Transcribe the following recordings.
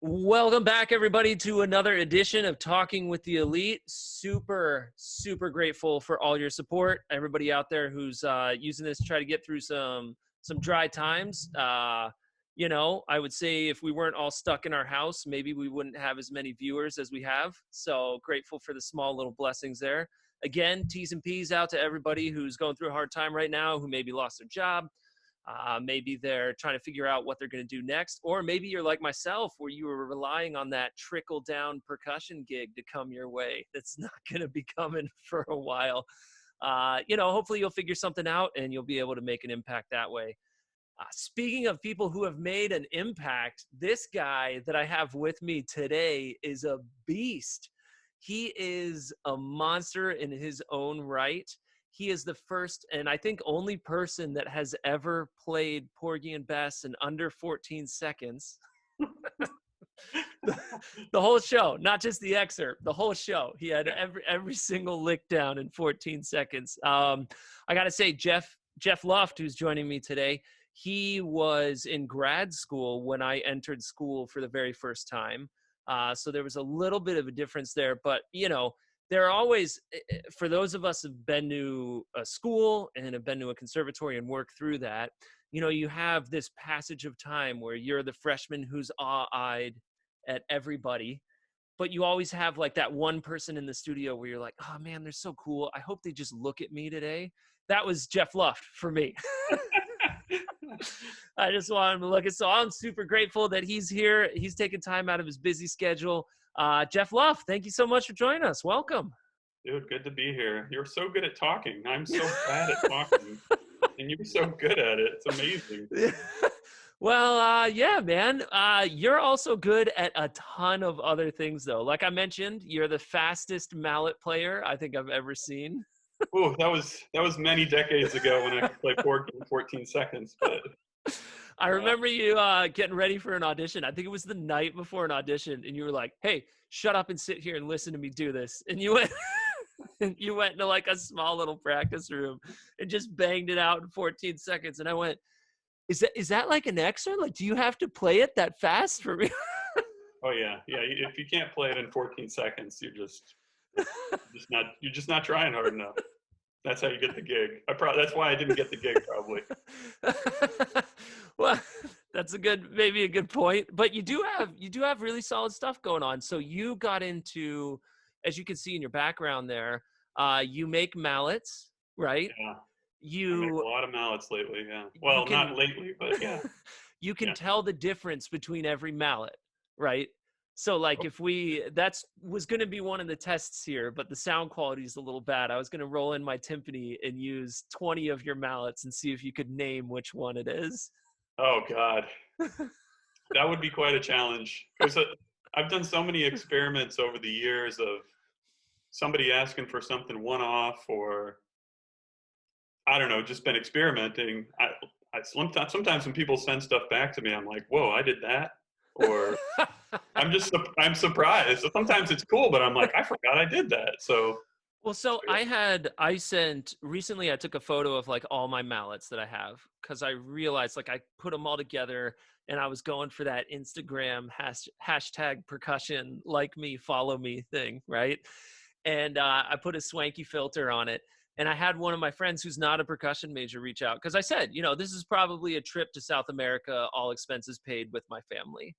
Welcome back, everybody, to another edition of Talking with the Elite. Super grateful for all your support. Everybody out there who's using this to try to get through some dry times. I would say if we weren't all stuck in our house, maybe we wouldn't have as many viewers as we have. So grateful for the small little blessings there. Again, T's and P's out to everybody who's going through a hard time right now, who maybe lost their job. Maybe they're trying to figure out what they're going to do next. Or maybe you're like myself, where you were relying on that trickle down percussion gig to come your way. That's not going to be coming for a while. Hopefully you'll figure something out and you'll be able to make an impact that way. Speaking of people who have made an impact, this guy that I have with me today is a beast. He is a monster in his own right. He is the first and I think only person that has ever played Porgy and Bess in under 14 seconds. The whole show, not just the excerpt, the whole show. He had every single lick down in 14 seconds. I got to say, Jeff Luft, who's joining me today, he was in grad school when I entered school for the very first time. So there was a little bit of a difference there, but there are always, for those of us who've been to a school and have been to a conservatory and worked through that, you have this passage of time where you're the freshman who's awe-eyed at everybody, but you always have like that one person in the studio where you're like, oh man, they're so cool. I hope they just look at me today. That was Jeff Luft for me. I just want him to look at. So I'm super grateful that he's here. He's taking time out of his busy schedule. Jeff Luff, thank you so much for joining us. Welcome. Dude, good to be here. You're so good at talking. I'm so bad at talking, and you're so good at it. It's amazing. Well, yeah, man. You're also good at a ton of other things, though. Like I mentioned, you're the fastest mallet player I think I've ever seen. Oh, that was many decades ago when I could play Porgy in 14 seconds. But I remember you getting ready for an audition. I think it was the night before an audition, and you were like, "Hey, shut up and sit here and listen to me do this." And you went, you went into like a small little practice room and just banged it out in 14 seconds. And I went, "Is that like an extra? Like, do you have to play it that fast for me?" Oh yeah. If you can't play it in 14 seconds, you're just not trying hard enough. That's how you get the gig. That's why I didn't get the gig, probably. Well, that's maybe a good point. But you do have really solid stuff going on. So you got into, as you can see in your background there, you make mallets, right? Yeah. I make a lot of mallets lately. Yeah. Well, not lately, but yeah. You can tell the difference between every mallet, right? So like that was going to be one of the tests here, but the sound quality is a little bad. I was going to roll in my timpani and use 20 of your mallets and see if you could name which one it is. Oh God, that would be quite a challenge. Because I've done so many experiments over the years of somebody asking for something one-off, or I don't know, just been experimenting. Sometimes when people send stuff back to me, I'm like, whoa, I did that. Or I'm surprised. So sometimes it's cool, but I'm like, I forgot I did that. So recently I took a photo of like all my mallets that I have, because I realized like I put them all together and I was going for that Instagram hashtag percussion, like me, follow me thing, right? And I put a swanky filter on it. And I had one of my friends who's not a percussion major reach out, because I said, this is probably a trip to South America, all expenses paid, with my family,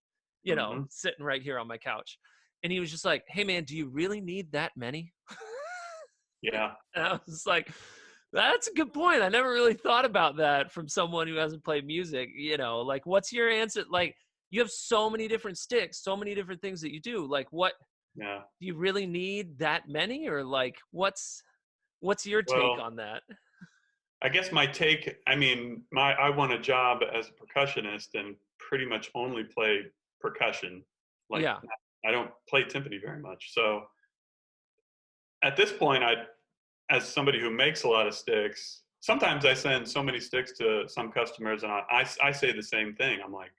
sitting right here on my couch. And he was just like, hey, man, do you really need that many? Yeah. And I was like, that's a good point. I never really thought about that from someone who hasn't played music. Like, what's your answer? Like, you have so many different sticks, so many different things that you do. Like, what do you really need that many? Or like, what's your take on that? I guess my take, I want a job as a percussionist and pretty much only play percussion. Like, I don't play timpani very much. So at this point, as somebody who makes a lot of sticks, sometimes I send so many sticks to some customers, and I say the same thing. I'm like,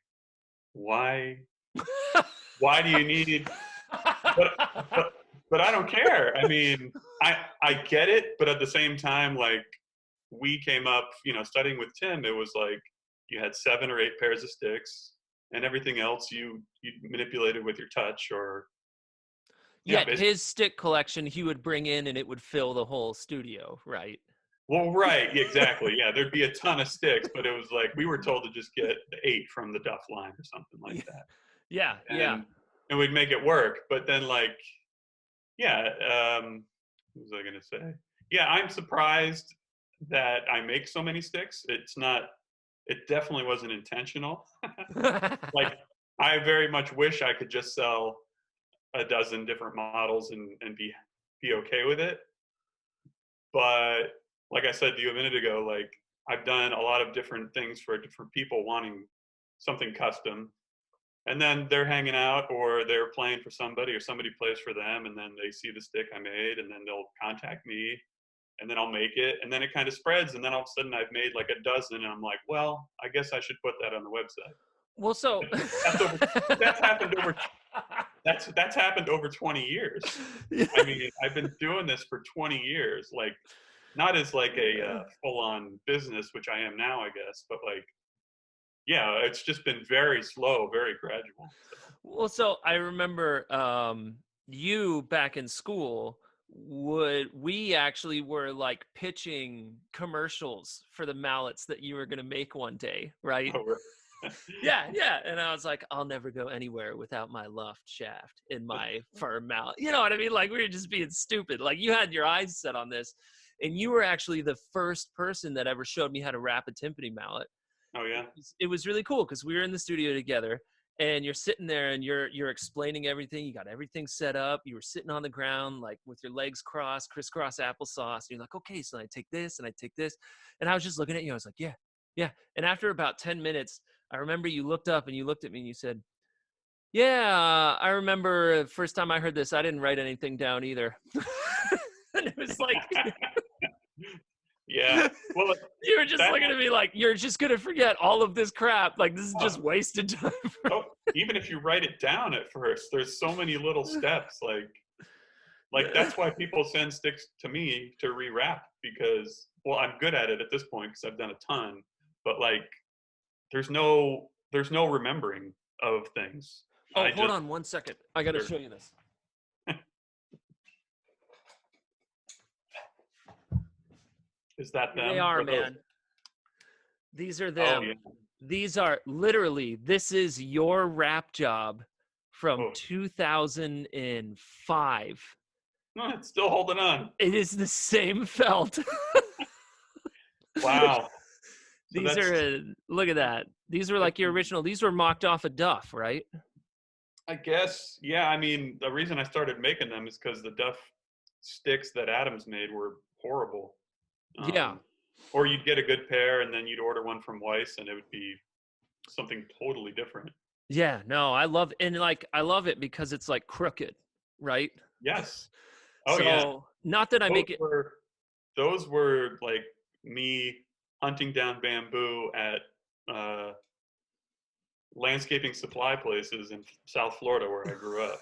why do you need, but I don't care. I get it, but at the same time, like, we came up, studying with Tim, it was like you had 7 or 8 pairs of sticks, and everything else you you manipulate it with your touch or. Yet his stick collection he would bring in and it would fill the whole studio, right? Well, right, exactly. Yeah, there'd be a ton of sticks, but it was like we were told to just get 8 from the Duff line or something like that. Yeah, and we'd make it work. But then, like, yeah, what was I gonna say? Yeah, I'm surprised that I make so many sticks. It definitely wasn't intentional. Like, I very much wish I could just sell a dozen different models and be okay with it. But like I said to you a minute ago, like, I've done a lot of different things for different people wanting something custom. And then they're hanging out or they're playing for somebody or somebody plays for them, and then they see the stick I made and then they'll contact me and then I'll make it, and then it kind of spreads, and then all of a sudden I've made like a dozen and I'm like, well, I guess I should put that on the website. Well, so that's happened over 20 years. I mean, I've been doing this for 20 years, like, not as like a full-on business, which I am now, I guess, but like, yeah, it's just been very slow, very gradual. Well, so I remember you back in school, we actually were like pitching commercials for the mallets that you were going to make one day, right? Oh, really? Yeah. And I was like, I'll never go anywhere without my Luft shaft in my firm mallet. You know what I mean? Like, we were just being stupid. Like, you had your eyes set on this, and you were actually the first person that ever showed me how to wrap a timpani mallet. Oh, yeah. It was really cool because we were in the studio together, and you're sitting there and you're explaining everything. You got everything set up. You were sitting on the ground, like with your legs crossed, crisscross applesauce. And you're like, okay, so I take this and I take this. And I was just looking at you. I was like, yeah. And after about 10 minutes, I remember you looked up and you looked at me and you said, yeah, I remember the first time I heard this, I didn't write anything down either. And it was like, yeah. Well, you were just looking at me like, you're just going to forget all of this crap. Like, this is just wasted time. Even if you write it down at first, there's so many little steps. Like that's why people send sticks to me to rewrap, because, well, I'm good at it at this point because I've done a ton, but like, there's no remembering of things. Oh, hold on 1 second. I got to show you this. Is that them? They are, man. These are them. Oh, yeah. These are literally, this is your wrap job from 2005. No, it's still holding on. It is the same felt. Wow. These are, look at that. These were like your original, these were mocked off a Duff, right? I guess, yeah. I mean, the reason I started making them is because the Duff sticks that Adams made were horrible. Yeah. Or you'd get a good pair and then you'd order one from Weiss and it would be something totally different. Yeah, no, I love it because it's like crooked, right? Yes. Oh, so, yeah. Not that I make it. Those were like me hunting down bamboo at landscaping supply places in South Florida where I grew up.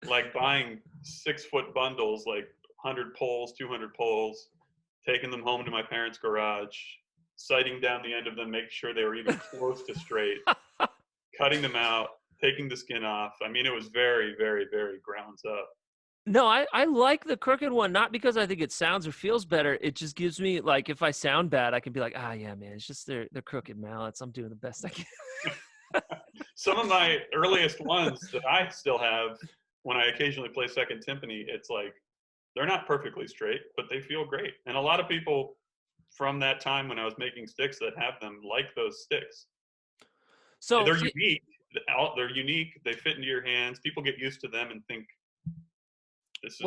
Like buying 6-foot bundles, like 100 poles, 200 poles, taking them home to my parents' garage, sighting down the end of them, making sure they were even close to straight, cutting them out, taking the skin off. I mean, it was very, very, very grounds up. No, I like the crooked one, not because I think it sounds or feels better. It just gives me, like, if I sound bad, I can be like, yeah, man, it's just they're crooked mallets. I'm doing the best I can. Some of my earliest ones that I still have, when I occasionally play second timpani, it's like, they're not perfectly straight, but they feel great. And a lot of people from that time when I was making sticks that have them like those sticks. So they're unique. They're unique. They fit into your hands. People get used to them and think this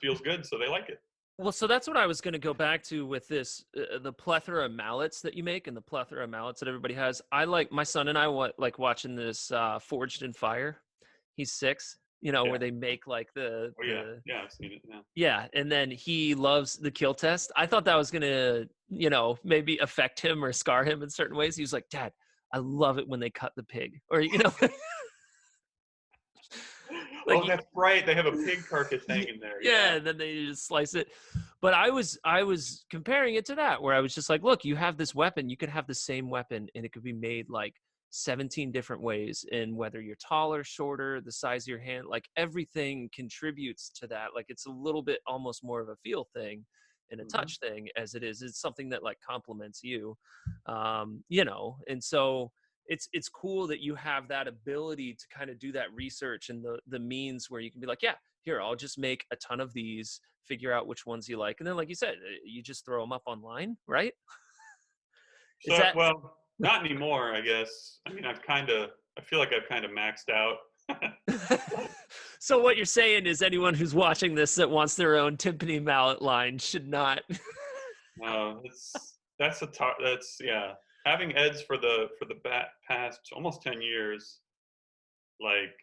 feels good, so they like it. Well, so that's what I was going to go back to with this, the plethora of mallets that you make and the plethora of mallets that everybody has. I like, my son and I like watching this Forged in Fire. He's 6. Where they make like the I've seen it. Yeah, and then he loves the kill test. I thought that was gonna, maybe affect him or scar him in certain ways. He was like, Dad, I love it when they cut the pig, or Like, that's right. They have a pig carcass hanging there. Yeah, and then they just slice it. But I was comparing it to that, where I was just like, look, you have this weapon. You could have the same weapon, and it could be made like 17 different ways, and whether you're taller, shorter, the size of your hand, like everything contributes to that. Like it's a little bit almost more of a feel thing and a Mhm. touch thing as it is. It's something that like complements you, you know, and so it's cool that you have that ability to kind of do that research and the means where you can be like, yeah, here, I'll just make a ton of these, figure out which ones you like. And then, like you said, you just throw them up online, right? Is So, that well, not anymore, I guess. I mean, I feel like I've kind of maxed out. so what you're saying is anyone who's watching this that wants their own timpani mallet line should not. No, that's yeah. Having Eds for the past almost 10 years, like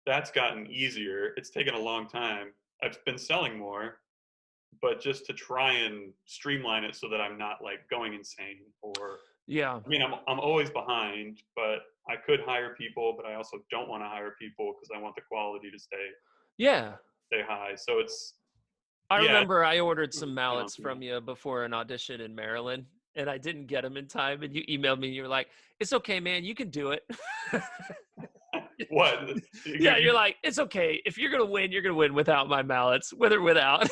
that's gotten easier. It's taken a long time. I've been selling more, but just to try and streamline it so that I'm not like going insane or Yeah. I mean, I'm always behind, but I could hire people, but I also don't want to hire people because I want the quality to Yeah. stay high. So it's I yeah, remember I ordered it's some mallets challenging. from you before an audition in Maryland, and I didn't get them in time. And you emailed me, and you were like, "It's okay, man. You can do it." What Yeah, you're you like, "It's okay. If you're gonna win, you're gonna win without my mallets, with or without."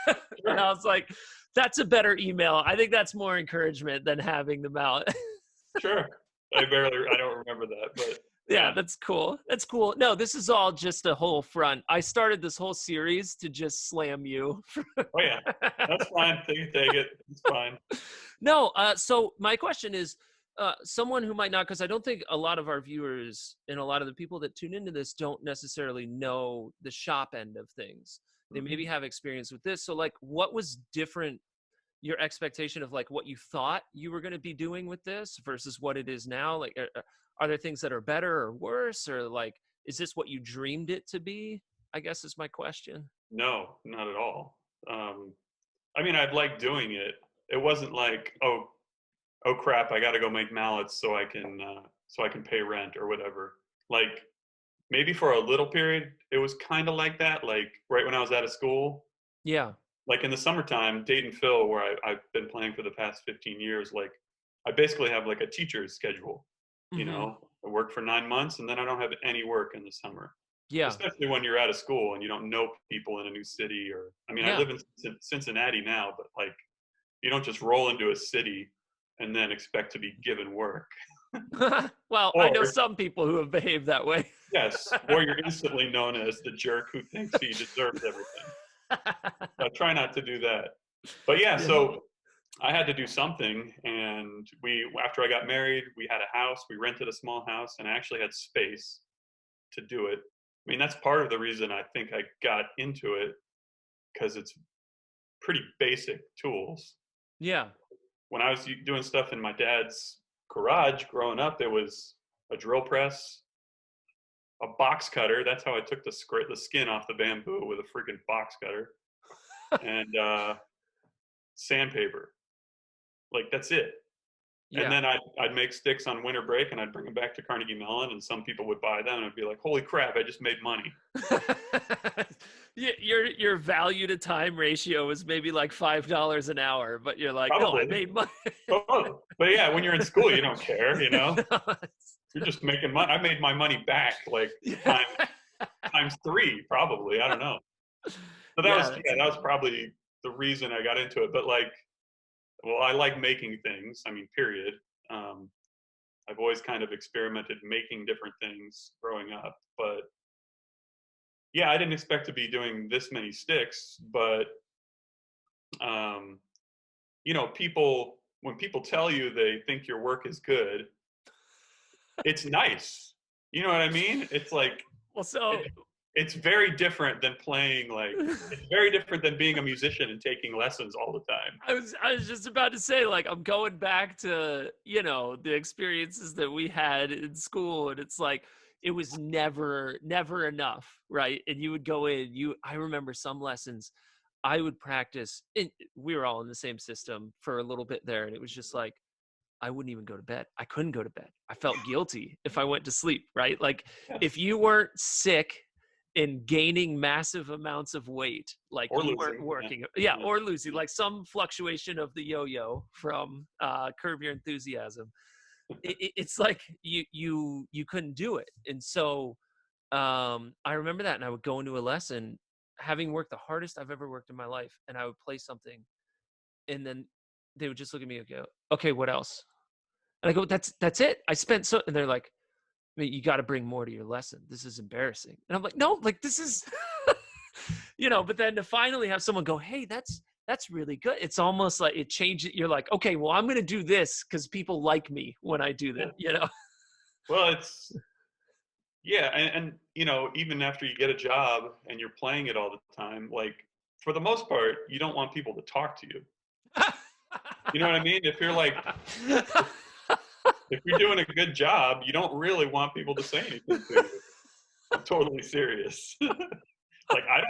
And I sure, was like, "That's a better email. I think that's more encouragement than having the mallet." sure. I don't remember that, but Yeah, yeah. that's cool. That's cool. No, this is all just a whole front. I started this whole series to just slam you. Oh yeah, that's fine. Take it. It's fine. No, so my question is, someone who might not, because I don't think a lot of our viewers and a lot of the people that tune into this don't necessarily know the shop end of things. They Mhm. maybe have experience with this. So, like, what was different? Your expectation of like what you thought you were going to be doing with this versus what it is now. Like, are there things that are better or worse, or like, is this what you dreamed it to be? I guess is my question. No, not at all. Um, I mean, I'd like doing it. It wasn't like, oh crap, I got to go make mallets so I can pay rent or whatever. Like maybe for a little period, it was kind of like that. Like right when I was out of school, Yeah. like in the summertime, Dayton Phil, where I've been playing for the past 15 years, like I basically have like a teacher's schedule. You Mm-hmm. know, I work for 9 months and then I don't have any work in the summer. Yeah. Especially when you're out of school and you don't know people in a new city. Or I mean, I Yeah. live in Cincinnati now, but like you don't just roll into a city and then expect to be given work. Well, I know Or some people who have behaved that way. yes, or you're instantly known as the jerk who thinks he deserves everything. I try not to do that. But yeah, Yeah. so I had to do something, and after I got married, we had a house. We rented a small house, and I actually had space to do it. I mean, that's part of the reason I think I got into it because it's pretty basic tools. Yeah. When I was doing stuff in my dad's garage growing up, it was a drill press, a box cutter. That's how I took the skin off the bamboo with a freaking box cutter, and sandpaper. Like that's it. And Yeah. then I'd make sticks on winter break, and I'd bring them back to Carnegie Mellon, and some people would buy them, and I'd be like, "Holy crap! I just made money." Your value to time ratio is maybe like $5 an hour, but you're like, no, I Probably. made money. Oh, but yeah, when you're in school, you don't care. You know, No, you're just making money. I made my money back like yeah. times three, probably. I don't know. So Yeah, that's that was probably the reason I got into it. But like, well, I like making things. I mean, period. Um, I've always kind of experimented making different things growing up, but yeah, I didn't expect to be doing this many sticks. But um, you know, people when people tell you they think your work is good, it's nice. You know what I mean? It's like well, it, so it's very different than playing like it's very different than being a musician and taking lessons all the time. I was just about to say, like, I'm going back to, you know, the experiences that we had in school, and it's like it was never enough, right? And you would go in, I remember some lessons I would practice, and we were all in the same system for a little bit there, and it was just like I wouldn't even go to bed. I couldn't go to bed. I felt guilty if I went to sleep, right? Like Yes. if you weren't sick and gaining massive amounts of weight, like Or you weren't losing. Yeah. working. Yeah, Yeah. or losing, like some fluctuation of the yo-yo from Curb Your Enthusiasm. it's like you couldn't do it. And so I remember that, and I would go into a lesson having worked the hardest I've ever worked in my life, and I would play something, and then they would just look at me and go, "Okay, what else?" And I go, "That's it. I spent so," and they're like, I mean, "You got to bring more to your lesson. This is embarrassing." And I'm like, "No, like this is," but then to finally have someone go, "Hey, that's really good." It's almost like it changes. You're like, "Okay, well, I'm going to do this because people like me when I do Yeah. that." Well, it's yeah, and even after you get a job and you're playing it all the time, like for the most part, you don't want people to talk to you. You know what I mean? If you're like if you're doing a good job, you don't really want people to say anything to you. I'm totally serious. Like I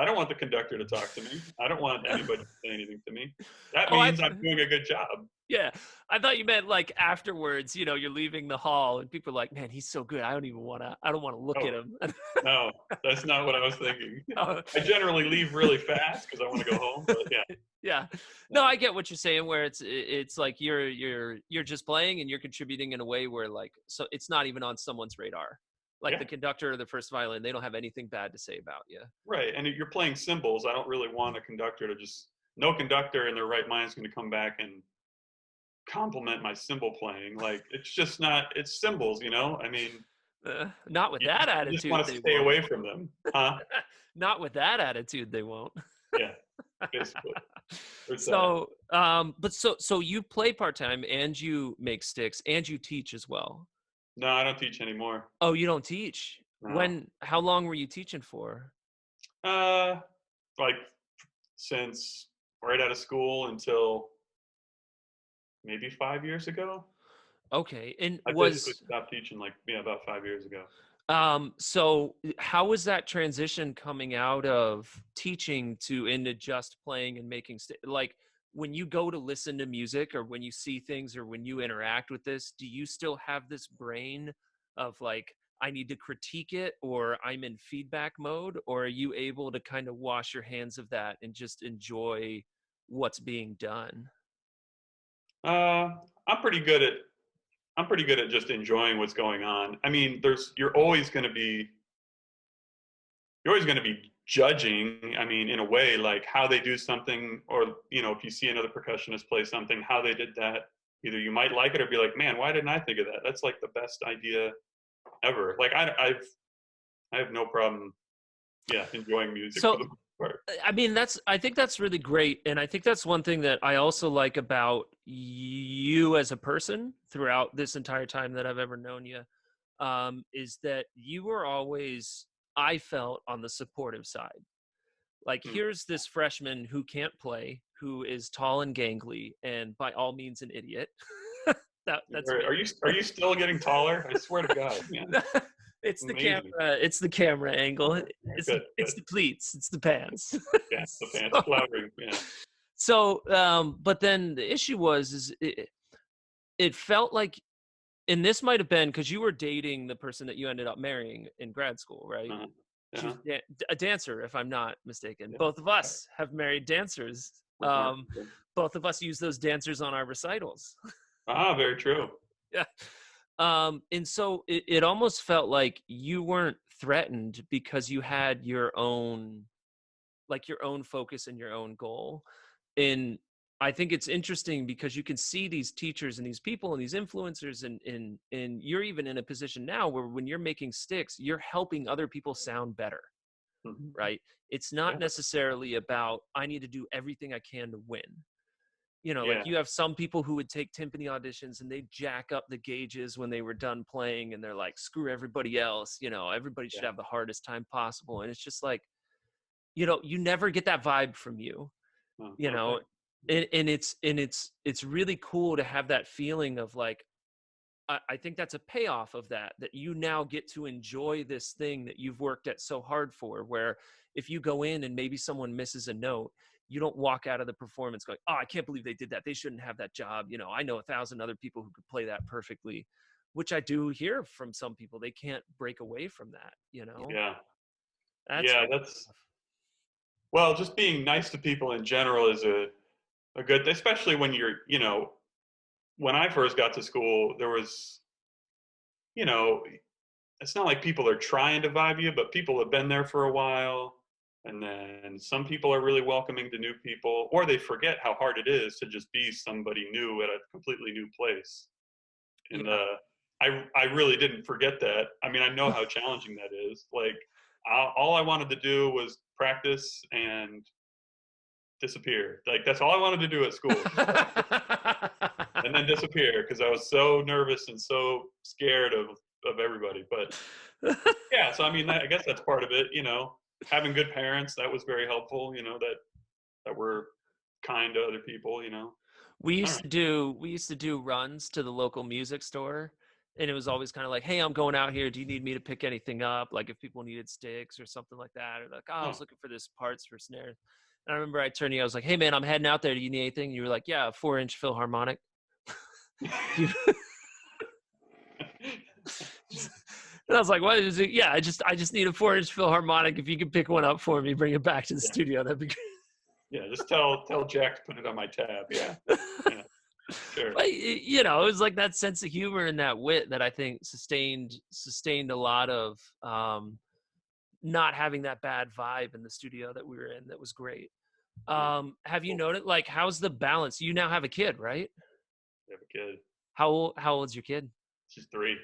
don't want the conductor to talk to me. I don't want anybody to say anything to me. That Oh, means I'm doing a good job. yeah. I thought you meant like afterwards, you're leaving the hall and people are like, "Man, he's so good. I don't want to look Oh, at him." no, that's not what I was thinking. Oh, I generally leave really fast because I want to go home. But yeah, yeah. No, no, I get what you're saying where it's like you're just playing and you're contributing in a way where like so it's not even on someone's radar. Like the yeah, conductor or the first violin, they don't have anything bad to say about you. right. And if you're playing cymbals, I don't really want a conductor to just. No conductor in their right mind is going to come back and compliment my cymbal playing. Like it's just not. It's cymbals. I mean, Not with you that just, you just want attitude, to they stay won't. away from them, huh? Not with that attitude, they won't. Yeah, basically. There's that. So, but so you play part time and you make sticks and you teach as well. No, I don't teach anymore. Oh, you don't teach. No. How long were you teaching for? Uh, like since right out of school until maybe 5 years ago. Okay. And I basically stopped teaching like about 5 years ago. so how was that transition coming out of teaching to into just playing and making like when you go to listen to music or when you see things or when you interact with this, do you still have this brain of like I need to critique it or I'm in feedback mode, or are you able to kind of wash your hands of that and just enjoy what's being done? Uh, I'm pretty good at just enjoying what's going on. I mean, you're always going to be judging. I mean, in a way, like how they do something, or if you see another percussionist play something, how they did that. Either you might like it or be like, man, why didn't I think of that? That's like the best idea ever. Like I have no problem, yeah, enjoying music for So the most part. I mean, I think that's really great. And I think that's one thing that I also like about you as a person throughout this entire time that I've ever known you, is that you were always, I felt, on the supportive side. Like, Hmm. here's this freshman who can't play, who is tall and gangly, and by all means an idiot. That's me. Are you still getting taller? I swear to God, man, It's the camera. amazing. It's the camera angle. Good, It's good. the pleats. It's the pants. Yeah, the pants So, flattering. Yeah. but then the issue was it felt like, and this might have been because you were dating the person that you ended up marrying in grad school, right? Uh-huh. She Uh-huh. was a dancer, if I'm not mistaken. Yeah. Both of us have married dancers. Uh-huh. Both of us use those dancers on our recitals. Ah, very true. Yeah. And so it almost felt like you weren't threatened because you had your own focus and your own goal. And I think it's interesting because you can see these teachers and these people and these influencers, and you're even in a position now where when you're making sticks, you're helping other people sound better, Mhm. right? It's not Yeah. necessarily about I need to do everything I can to win. Like Yeah. you have some people who would take timpani auditions and they jack up the gauges when they were done playing and they're like, screw everybody else, everybody should Yeah. have the hardest time possible. And it's just like, you never get that vibe from you, Oh, you okay. know, and it's really cool to have that feeling of like, I think that's a payoff of that you now get to enjoy this thing that you've worked at so hard for, where if you go in and maybe someone misses a note, you don't walk out of the performance going, oh, I can't believe they did that. They shouldn't have that job. I know 1,000 other people who could play that perfectly, which I do hear from some people. They can't break away from that. Yeah. That's Yeah. really That's tough. well, just being nice to people in general is a good, especially when you're, when I first got to school, there was, you know, it's not like people are trying to vibe you, but people have been there for a while. And then some people are really welcoming to new people, or they forget how hard it is to just be somebody new at a completely new place. And Yeah. I really didn't forget that. I mean, I know how challenging that is. Like, all I wanted to do was practice and disappear. Like, that's all I wanted to do at school, just practice and then disappear, because I was so nervous and so scared of everybody. But yeah, so I mean, I guess that's part of it. Having good parents, that was very helpful. That were kind to other people. We All used right. to do runs to the local music store, and it was always kind of like, "Hey, I'm going out here. Do you need me to pick anything up? Like if people needed sticks or something like that, or like, oh, I was Oh. looking for this parts for snare." And I remember I turned to you, I was like, "Hey, man, I'm heading out there. Do you need anything?" And you were like, "Yeah, a 4-inch Philharmonic." You- and I was like, "What is it?" Yeah, I just need a 4-inch Philharmonic. If you could pick one up for me, bring it back to the Yeah. studio, that'd be great. Yeah, just tell Jack to put it on my tab. Yeah. Yeah. Sure. But it was like that sense of humor and that wit that I think sustained a lot of not having that bad vibe in the studio that we were in. That was great. Yeah. Have you Cool. noticed, like, how's the balance? You now have a kid, right? We have a kid. How old's your kid? She's 3.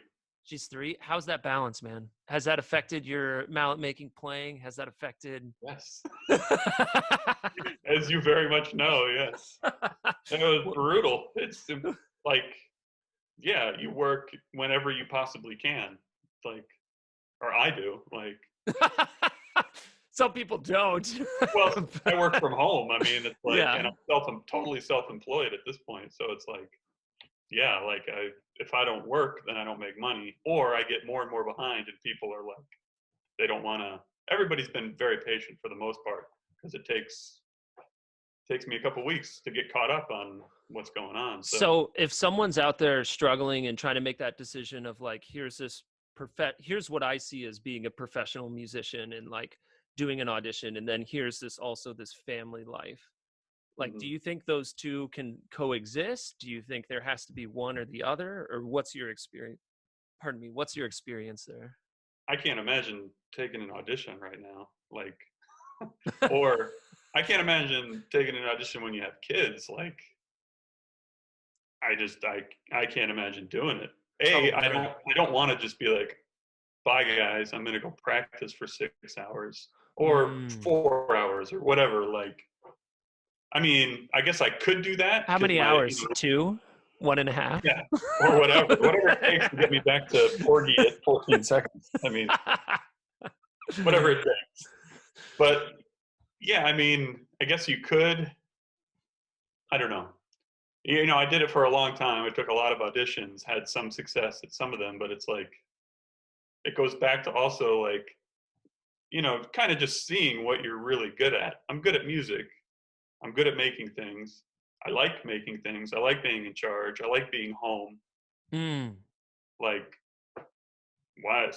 She's 3. How's that balance, man? Has that affected your mallet making playing? Has that affected? Yes. As you very much know, yes. It was brutal. It's like, yeah, you work whenever you possibly can. Like, or I do. Like, Some people don't. well, I work from home. I mean, it's like, and Yeah. I'm totally self-employed at this point. So it's like, yeah, like if I don't work, then I don't make money, or I get more and more behind, and people are like, they don't want to. Everybody's been very patient for the most part, because it takes me a couple weeks to get caught up on what's going on. So So if someone's out there struggling and trying to make that decision of like, here's what I see as being a professional musician and like doing an audition, and then here's this family life. Like, do mhm. you think those two can coexist? Do you think there has to be one or the other? Or what's your experience? Pardon me, what's your experience there? I can't imagine taking an audition right now, like, or I can't imagine taking an audition when you have kids. Like, I can't imagine doing it. Oh, I really? don't want to just be like, bye guys, I'm gonna go practice for 6 hours or Mm. 4 hours or whatever. Like, I mean, I guess I could do that How because many my, hours? 2? 1.5? yeah, or whatever it takes to get me back to Porgy at 14 seconds. I mean, whatever it takes. But yeah, I mean, I guess you could. I don't know. I did it for a long time. I took a lot of auditions, had some success at some of them, but it's like, it goes back to also like, kind of just seeing what you're really good at. I'm good at music. I'm good at making things. I like making things. I like being in charge. I like being home. Mm. Like, why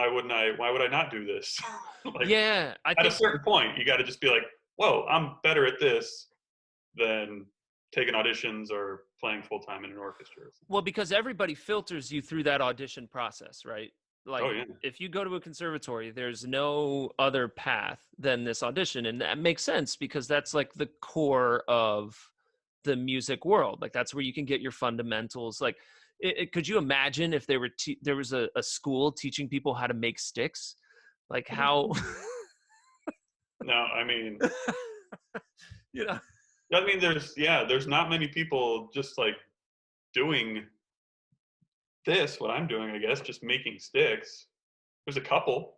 would I not do this? Like, Yeah, I at a think. certain point, you got to just be like, whoa, I'm better at this than taking auditions or playing full time in an orchestra. Well, because everybody filters you through that audition process, right? Oh Like yeah. if you go to a conservatory, there's no other path than this audition. And that makes sense because that's like the core of the music world. Like that's where you can get your fundamentals. Like, could you imagine if there was a school teaching people how to make sticks? Like how, No, I mean, you know, there's not many people just like doing what I'm doing, I guess, just making sticks. There's a couple.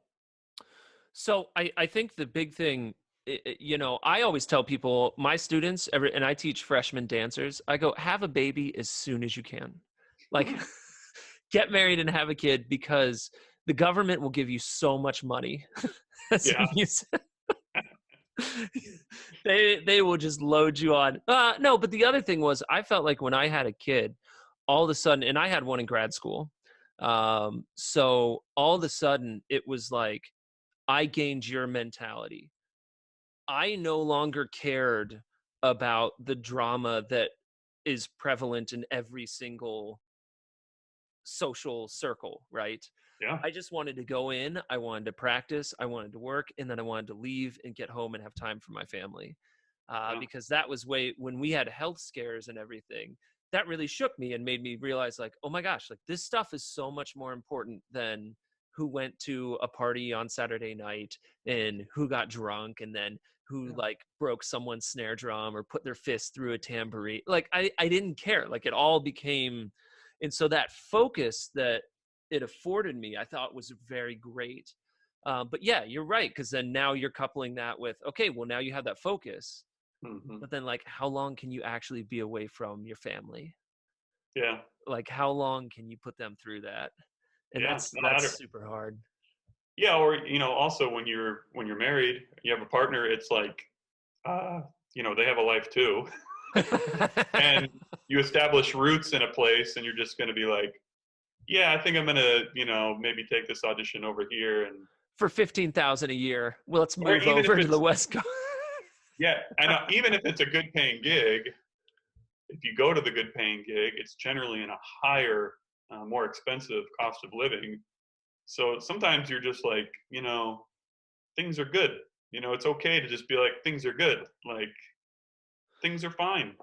so I think the big thing, I always tell people, my students, and I teach freshman dancers, I go, have a baby as soon as you can. Like, get married and have a kid because the government will give you so much money as a Yeah. musician. They will just load you on. No, but the other thing was, I felt like when I had a kid, all of a sudden, and I had one in grad school. So all of a sudden, it was like, I gained your mentality. I no longer cared about the drama that is prevalent in every single social circle, right? Yeah. I just wanted to go in, I wanted to practice, I wanted to work, and then I wanted to leave and get home and have time for my family. Yeah. Because that was when we had health scares and everything, that really shook me and made me realize, like, oh my gosh, like this stuff is so much more important than who went to a party on Saturday night and who got drunk and then who like broke someone's snare drum or put their fist through a tambourine. Like I didn't care. Like it all became, and so that focus that it afforded me, I thought was very great. But yeah, you're right. Cause then now you're coupling that with, okay, well now you have that focus, Mm-hmm. but then like, how long can you actually be away from your family? Yeah. Like how long can you put them through that? And Yeah. that's super hard. Yeah. Or, also when you're married, you have a partner, it's like, they have a life too. And you establish roots in a place and you're just going to be like, yeah, I think I'm going to, maybe take this audition over here. And for 15,000 a year, well, let's or move even if over to the it's, West Coast. yeah. And even if it's a good paying gig, if you go to the good paying gig, it's generally in a higher, more expensive cost of living. So sometimes you're just like, things are good. It's okay to just be like, things are good. Like things are fine.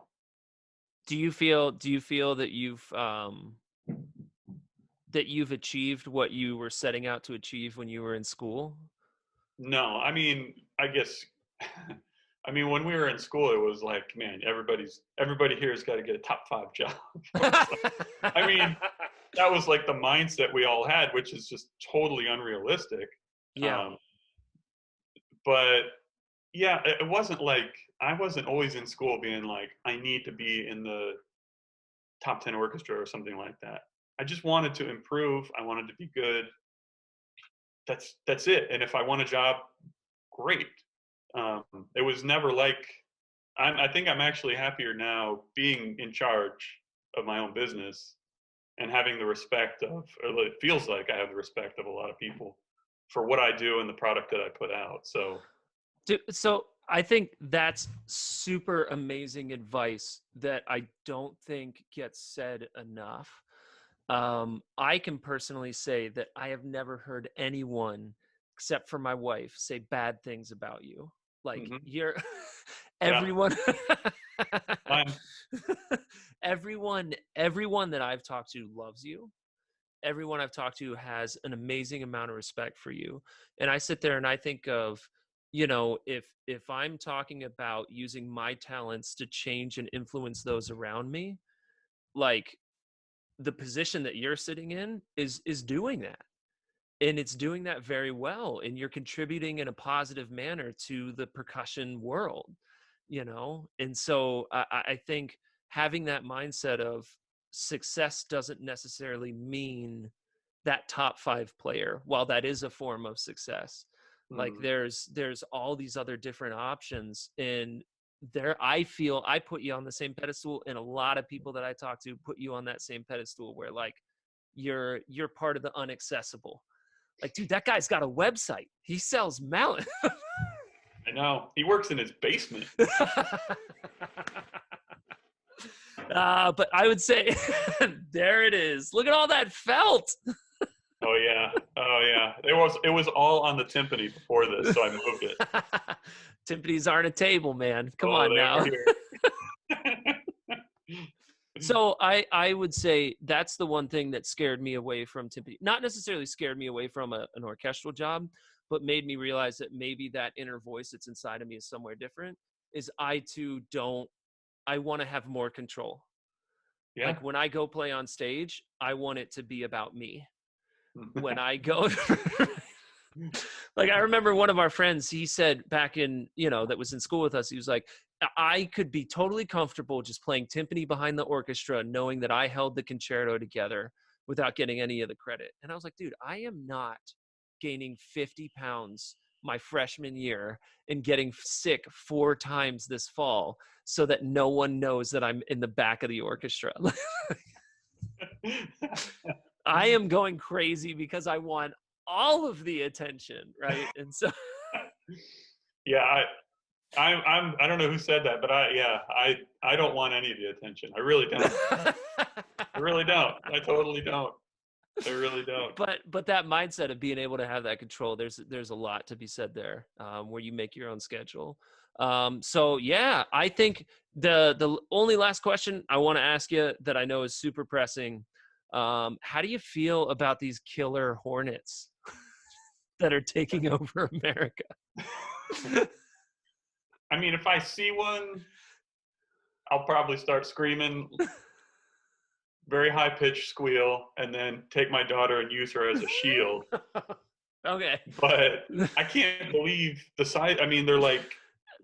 Do you feel that you've achieved what you were setting out to achieve when you were in school? No, I mean, I guess, when we were in school, it was like, man, everybody here has got to get a top 5 job. I mean, that was like the mindset we all had, which is just totally unrealistic. Yeah. But yeah, it wasn't like I wasn't always in school being like, I need to be in the top 10 orchestra or something like that. I just wanted to improve. I wanted to be good. That's it. And if I want a job, great. It was never like I think I'm actually happier now being in charge of my own business and having the respect of, or it feels like I have the respect of a lot of people for what I do and the product that I put out. So I think that's super amazing advice that I don't think gets said enough. I can personally say that I have never heard anyone except for my wife say bad things about you. Like mm-hmm. you're Yeah. everyone Fine. everyone that I've talked to loves you. Everyone I've talked to has an amazing amount of respect for you. And I sit there and I think of, if I'm talking about using my talents to change and influence those around me, like the position that you're sitting in is doing that. And it's doing that very well. And you're contributing in a positive manner to the percussion world, And so I think having that mindset of success doesn't necessarily mean that top 5 player, while that is a form of success. Like there's all these other different options, and I feel I put you on the same pedestal, and a lot of people that I talk to put you on that same pedestal where like you're part of the unaccessible. Like, dude, that guy's got a website. He sells mallet. I know. He works in his basement. But I would say, there it is. Look at all that felt. Oh yeah. It was all on the timpani before this, so I moved it. Timpanis aren't a table, man. Come on now. So I would say that's the one thing that scared me away from timpani. Not necessarily scared me away from an orchestral job, but made me realize that maybe that inner voice that's inside of me is somewhere different. Is I too I want to have more control. Yeah. Like when I go play on stage, I want it to be about me. When I go, like I remember one of our friends, he said back in, that was in school with us, he was like, I could be totally comfortable just playing timpani behind the orchestra, knowing that I held the concerto together without getting any of the credit. And I was like, dude, I am not gaining 50 pounds my freshman year and getting sick 4 times this fall so that no one knows that I'm in the back of the orchestra. I am going crazy because I want all of the attention, right? And so yeah, I don't know who said that, but I don't want any of the attention. I really don't. I really don't. I totally don't. I really don't. But that mindset of being able to have that control, there's a lot to be said there, where you make your own schedule. So yeah, I think the only last question I want to ask you that I know is super pressing. How do you feel about these killer hornets that are taking over America? I mean, if I see one, I'll probably start screaming, very high pitched squeal, and then take my daughter and use her as a shield. Okay. But I can't believe the size. I mean, The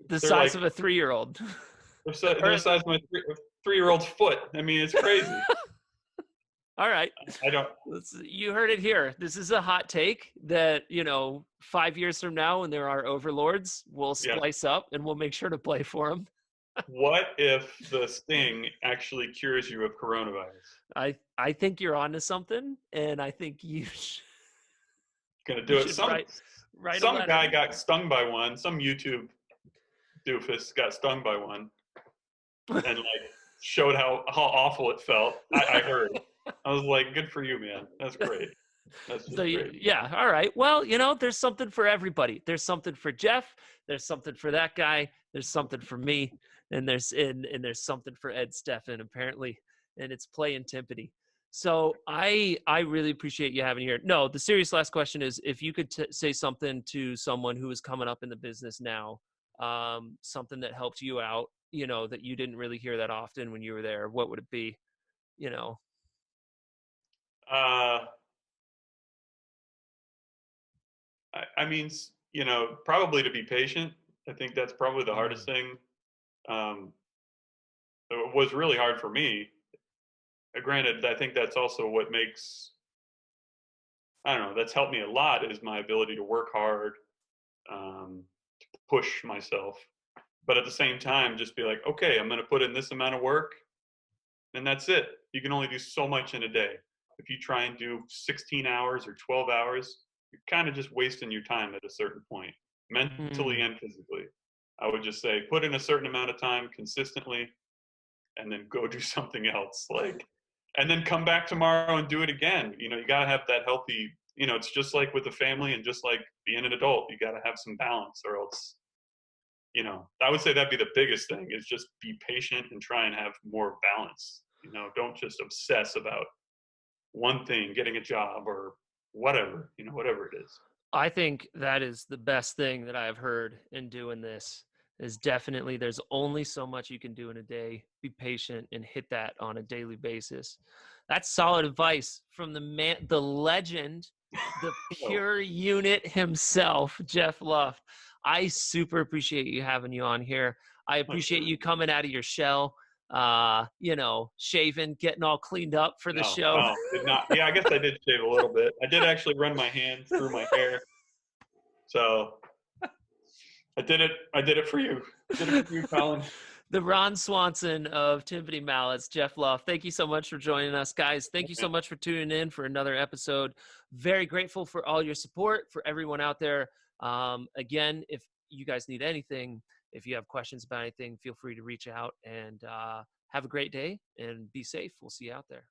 they're size like of a 3-year-old. they're the size of my 3-year-old's foot. I mean, it's crazy. All right. I don't. You heard it here. This is a hot take that, 5 years from now when there are overlords, we'll Yeah. splice up and we'll make sure to play for them. What if the sting actually cures you of coronavirus? I think you're onto something, and I think you Gonna do it. write a Some letter. guy got stung by one. Some YouTube doofus got stung by one, and showed how awful it felt. I heard. I was like, good for you, man. That's great. That's just great. Yeah. All right. Well, there's something for everybody. There's something for Jeff. There's something for that guy. There's something for me. And there's something for Ed Steffen, apparently. And it's playing timpani. So I really appreciate you having here. No, the serious last question is, if you could say something to someone who is coming up in the business now, something that helped you out, that you didn't really hear that often when you were there, what would it be? I mean, probably to be patient. I think that's probably the hardest thing. It was really hard for me. Granted, I think that's also what makes, I don't know, that's helped me a lot, is my ability to work hard, to push myself. But at the same time, just be like, okay, I'm going to put in this amount of work, and that's it. You can only do so much in a day. If you try and do 16 hours or 12 hours, you're kind of just wasting your time at a certain point, mentally and physically. I would just say, put in a certain amount of time consistently, and then go do something else. And then come back tomorrow and do it again. You got to have that healthy, it's just like with a family and just like being an adult, you got to have some balance, or else, I would say that'd be the biggest thing, is just be patient and try and have more balance. Don't just obsess about one thing, getting a job or whatever, whatever it is. I think that is the best thing that I've heard in doing this, is definitely there's only so much you can do in a day. Be patient and hit that on a daily basis. That's solid advice from the man, the legend, the pure unit himself, Jeff Luft. I super appreciate you having you on here. I appreciate you coming out of your shell, shaving, getting all cleaned up for the show. No, did not. Yeah, I guess I did shave a little bit. I did actually run my hand through my hair. So I did it for you. I did it for you, Colin. The Ron Swanson of Timpani Mallets, Jeff Luff. Thank you so much for joining us, guys. Thank you so much for tuning in for another episode. Very grateful for all your support, for everyone out there. Again, if you guys need anything, if you have questions about anything, feel free to reach out, and have a great day and be safe. We'll see you out there.